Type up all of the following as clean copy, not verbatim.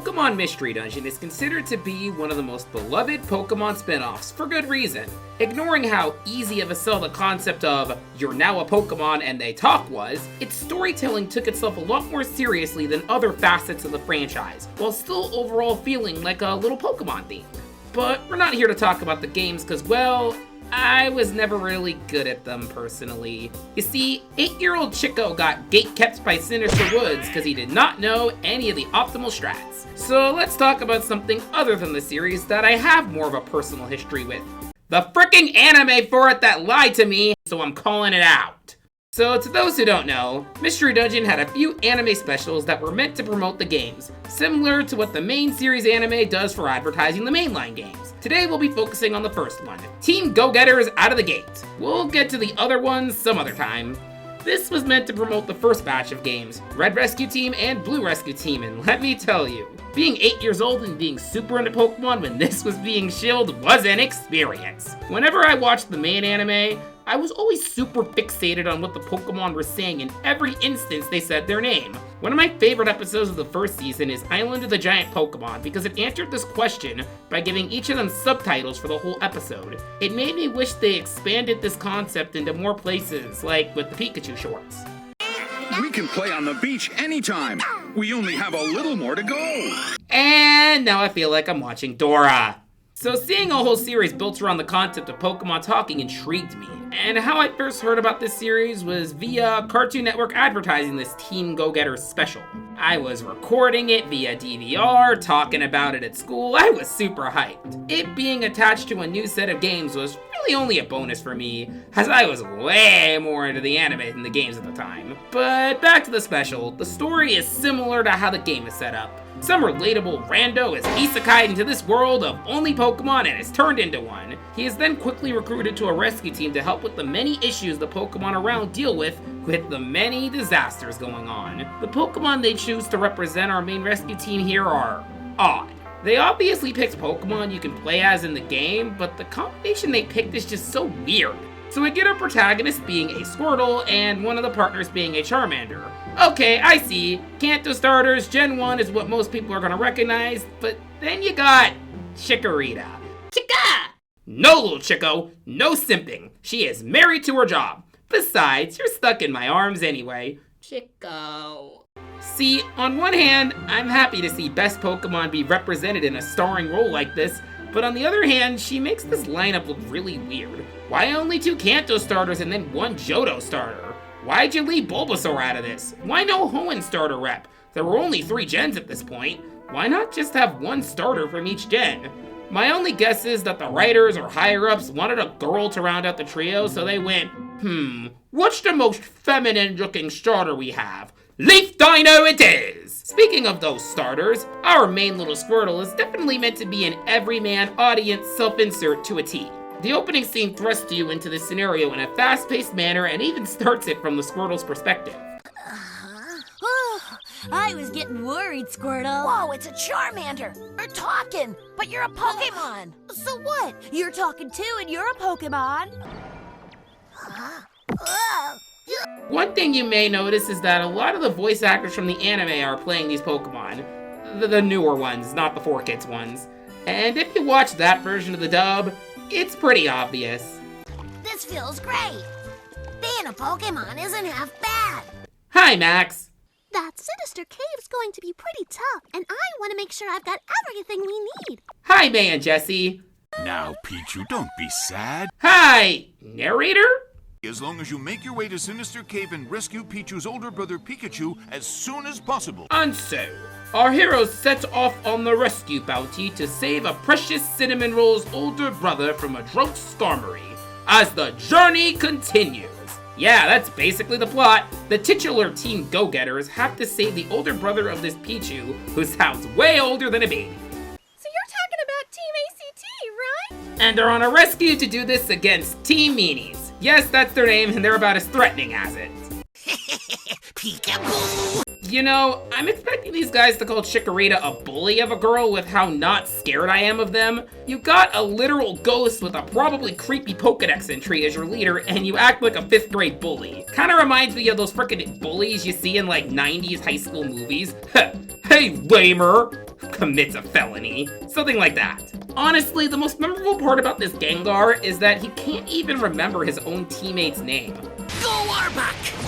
Pokemon Mystery Dungeon is considered to be one of the most beloved Pokemon spin-offs for good reason. Ignoring how easy of a sell the concept of, you're now a Pokemon and they talk was, its storytelling took itself a lot more seriously than other facets of the franchise, while still overall feeling like a little Pokemon theme. But we're not here to talk about the games cause, well, I was never really good at them personally. You see, 8-year-old Chico got gatekept by Sinister Woods because he did not know any of the optimal strats. So let's talk about something other than the series that I have more of a personal history with. The fricking anime for it that lied to me, so I'm calling it out. So to those who don't know, Mystery Dungeon had a few anime specials that were meant to promote the games, similar to what the main series anime does for advertising the mainline games. Today we'll be focusing on the first one, Team Go-Getters Out of the Gate. We'll get to the other ones some other time. This was meant to promote the first batch of games, Red Rescue Team and Blue Rescue Team, and let me tell you, being 8 years old and being super into Pokemon when this was being shilled was an experience. Whenever I watched the main anime, I was always super fixated on what the Pokemon were saying in every instance they said their name. One of my favorite episodes of the first season is Island of the Giant Pokemon because it answered this question by giving each of them subtitles for the whole episode. It made me wish they expanded this concept into more places, like with the Pikachu shorts. We can play on the beach anytime. We only have a little more to go. And now I feel like I'm watching Dora. So seeing a whole series built around the concept of Pokemon talking intrigued me. And how I first heard about this series was via Cartoon Network advertising this Team Go-Getters special. I was recording it via DVR, talking about it at school. I was super hyped. It being attached to a new set of games was really only a bonus for me, as I was way more into the anime than the games at the time. But back to the special, the story is similar to how the game is set up. Some relatable rando is isekai into this world of only Pokemon and is turned into one. He is then quickly recruited to a rescue team to help with the many issues the Pokemon around deal with the many disasters going on. The Pokemon they choose to represent our main rescue team here are odd. They obviously picked Pokemon you can play as in the game, but the combination they picked is just so weird. So we get our protagonist being a Squirtle and one of the partners being a Charmander. Okay, I see. Kanto starters, Gen 1 is what most people are gonna recognize, but then you got Chikorita. Chica! No, little Chico, no simping. She is married to her job. Besides, you're stuck in my arms anyway. Chico. See, on one hand, I'm happy to see Best Pokemon be represented in a starring role like this, but on the other hand, she makes this lineup look really weird. Why only 2 Kanto starters and then 1 Johto starter? Why'd you leave Bulbasaur out of this? Why no Hoenn starter rep? There were only 3 gens at this point. Why not just have 1 starter from each gen? My only guess is that the writers or higher-ups wanted a girl to round out the trio, so they went, what's the most feminine-looking starter we have? Leaf Dino it is! Speaking of those starters, our main little Squirtle is definitely meant to be an everyman audience self-insert to a T. The opening scene thrusts you into this scenario in a fast-paced manner and even starts it from the Squirtle's perspective. I was getting worried, Squirtle. Whoa, it's a Charmander. You're talking, but you're a Pokemon. So what? You're talking too and you're a Pokemon. One thing you may notice is that a lot of the voice actors from the anime are playing these Pokemon. The newer ones, not the 4Kids ones. And if you watch that version of the dub, it's pretty obvious. This feels great. Being a Pokemon isn't half bad. Hi, Max. That Sinister Cave's going to be pretty tough, and I want to make sure I've got everything we need. Hi, May and Jessie. Now, Pichu, don't be sad. Hi, narrator? As long as you make your way to Sinister Cave and rescue Pichu's older brother Pikachu as soon as possible. And so, our heroes set off on the rescue bounty to save a precious Cinnamon Roll's older brother from a drunk Skarmory, as the journey continues. Yeah, that's basically the plot. The titular Team Go-Getters have to save the older brother of this Pichu, who sounds way older than a baby. So you're talking about Team ACT, right? And are on a rescue to do this against Team Meanies. Yes, that's their name, and they're about as threatening as it. Peekaboo! You know, I'm expecting these guys to call Chikorita a bully of a girl with how not scared I am of them. You got a literal ghost with a probably creepy Pokedex entry as your leader, and you act like a 5th grade bully. Kinda reminds me of those frickin' bullies you see in like 90s high school movies. Hey, lamer! commits a felony. Something like that. Honestly, the most memorable part about this Gengar is that he can't even remember his own teammate's name. Go Arbok!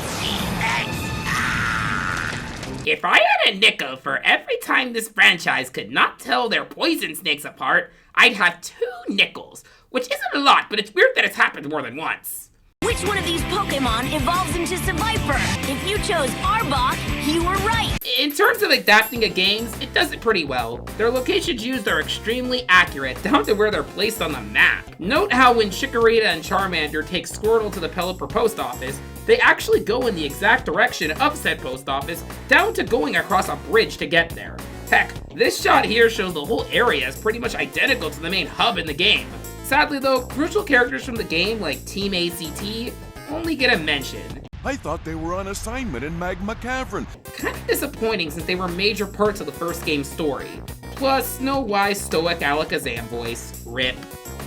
If I had a nickel for every time this franchise could not tell their poison snakes apart, I'd have 2 nickels, which isn't a lot, but it's weird that it's happened more than once. Which one of these Pokemon evolves into Seviper? If you chose Arbok, you were right. In terms of adapting to games, it does it pretty well. Their locations used are extremely accurate, down to where they're placed on the map. Note how when Chikorita and Charmander take Squirtle to the Pelipper post office, they actually go in the exact direction of said post office, down to going across a bridge to get there. Heck, this shot here shows the whole area is pretty much identical to the main hub in the game. Sadly though, crucial characters from the game like Team ACT only get a mention. I thought they were on assignment in Magma Cavern. Kind of disappointing since they were major parts of the first game's story. Plus, no wise stoic Alakazam voice. RIP.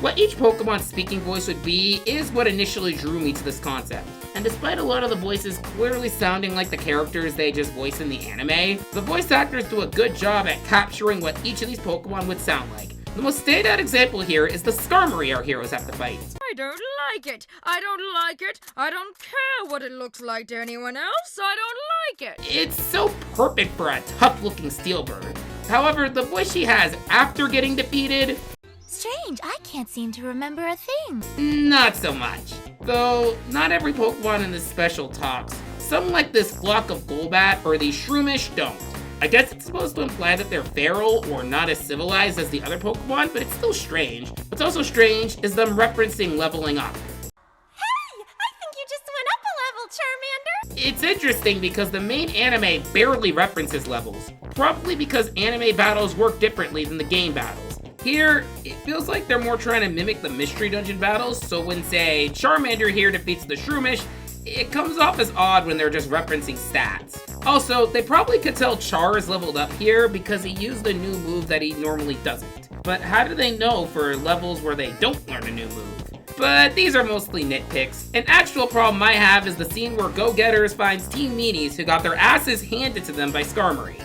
What each Pokemon's speaking voice would be is what initially drew me to this concept. And despite a lot of the voices clearly sounding like the characters they just voice in the anime, the voice actors do a good job at capturing what each of these Pokemon would sound like. The most standout example here is the Skarmory our heroes have to fight. I don't like it. I don't like it. I don't care what it looks like to anyone else. I don't like it. It's so perfect for a tough-looking Steelbird. However, the voice she has after getting defeated, Strange, I can't seem to remember a thing. not so much. Though, not every Pokemon in this special talks. Some like this flock of Golbat or the Shroomish don't. I guess it's supposed to imply that they're feral or not as civilized as the other Pokemon, but it's still strange. What's also strange is them referencing leveling up. Hey, I think you just went up a level, Charmander. It's interesting because the main anime barely references levels, probably because anime battles work differently than the game battles. Here, it feels like they're more trying to mimic the Mystery Dungeon battles, so when, say, Charmander here defeats the Shroomish, it comes off as odd when they're just referencing stats. Also, they probably could tell Char is leveled up here because he used a new move that he normally doesn't. But how do they know for levels where they don't learn a new move? But these are mostly nitpicks. An actual problem I have is the scene where Go-Getters finds Team Meanies who got their asses handed to them by Skarmory.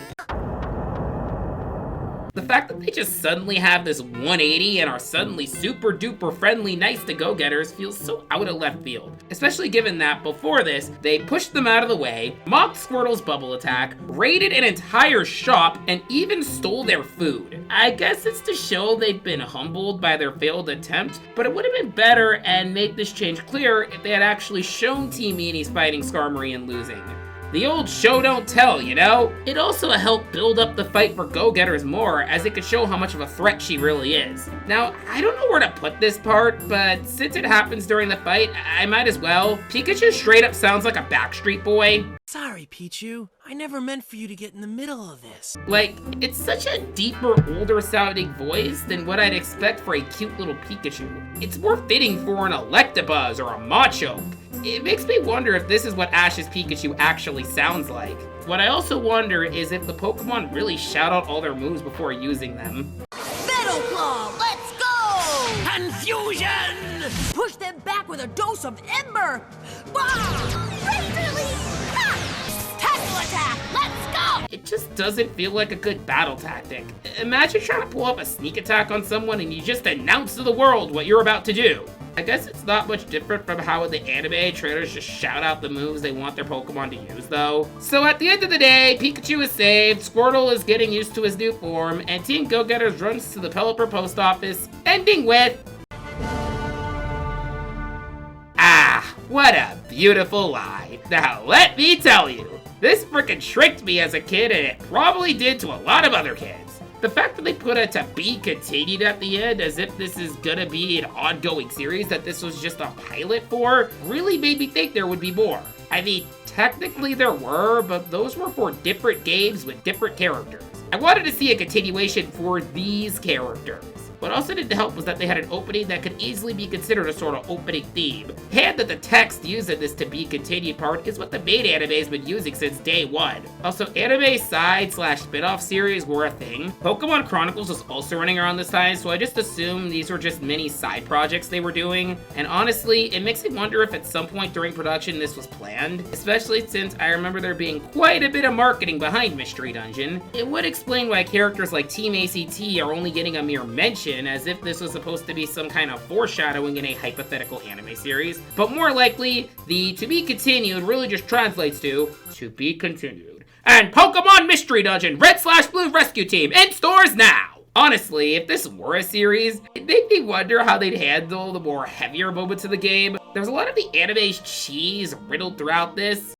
The fact that they just suddenly have this 180 and are suddenly super duper friendly nice to Go-Getters feels so out of left field. Especially given that before this, they pushed them out of the way, mocked Squirtle's bubble attack, raided an entire shop, and even stole their food. I guess it's to show they've been humbled by their failed attempt, but it would have been better and make this change clear if they had actually shown Team Meanies fighting Skarmory and losing. The old show don't tell, you know? It also helped build up the fight for Go-Getters more, as it could show how much of a threat she really is. Now, I don't know where to put this part, but since it happens during the fight, I might as well. Pikachu straight up sounds like a Backstreet Boy. Sorry, Pichu. I never meant for you to get in the middle of this. Like, it's such a deeper, older sounding voice than what I'd expect for a cute little Pikachu. It's more fitting for an Electabuzz or a Machoke. It makes me wonder if this is what Ash's Pikachu actually sounds like. What I also wonder is if the Pokemon really shout out all their moves before using them. Metal Claw, let's go! Confusion! Push them back with a dose of Ember! Bah! Razorly! Ha! Tackle attack, let's go! It just doesn't feel like a good battle tactic. Imagine trying to pull up a sneak attack on someone and you just announce to the world what you're about to do. I guess it's not much different from how in the anime trainers just shout out the moves they want their Pokemon to use though. So at the end of the day, Pikachu is saved, Squirtle is getting used to his new form, and Team Go-Getters runs to the Pelipper post office, ending with... Ah, what a beautiful lie. Now let me tell you, this frickin' tricked me as a kid and it probably did to a lot of other kids. The fact that they put a to be continued at the end as if this is gonna be an ongoing series that this was just a pilot for really made me think there would be more. I mean, technically there were, but those were for different games with different characters. I wanted to see a continuation for these characters. What also didn't help was that they had an opening that could easily be considered a sort of opening theme, and that the text used in this to be continued part is what the main anime has been using since day one. Also, anime side/spin-off series were a thing. Pokemon Chronicles was also running around this time, so I just assumed these were just mini side projects they were doing, and honestly, it makes me wonder if at some point during production this was planned, especially since I remember there being quite a bit of marketing behind Mystery Dungeon. It would explain why characters like Team ACT are only getting a mere mention, as if this was supposed to be some kind of foreshadowing in a hypothetical anime series, but more likely, the to be continued really just translates to be continued. And Pokemon Mystery Dungeon Red/Blue Rescue Team in stores now! Honestly, if this were a series, it'd make me wonder how they'd handle the more heavier moments of the game. There's a lot of the anime's cheese riddled throughout this.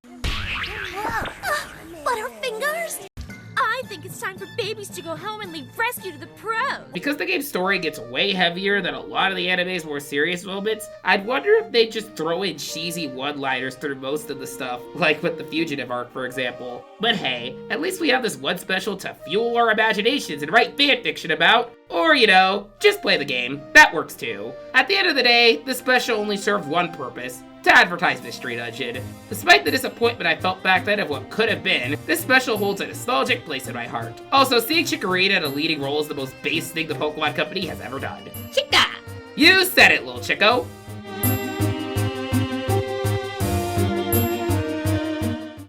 Butterfingers? I think it's time for babies to go home and leave rescue to the pros. Because the game's story gets way heavier than a lot of the anime's more serious moments, I'd wonder if they'd just throw in cheesy one-liners through most of the stuff, like with the Fugitive arc, for example. But hey, at least we have this one special to fuel our imaginations and write fanfiction about. Or, you know, just play the game. That works too. At the end of the day, the special only served one purpose: to advertise Mystery Dungeon. Despite the disappointment I felt back then of what could have been, this special holds a nostalgic place in my heart. Also, seeing Chikorita in a leading role is the most base thing the Pokemon Company has ever done. Chica! You said it, little Chico.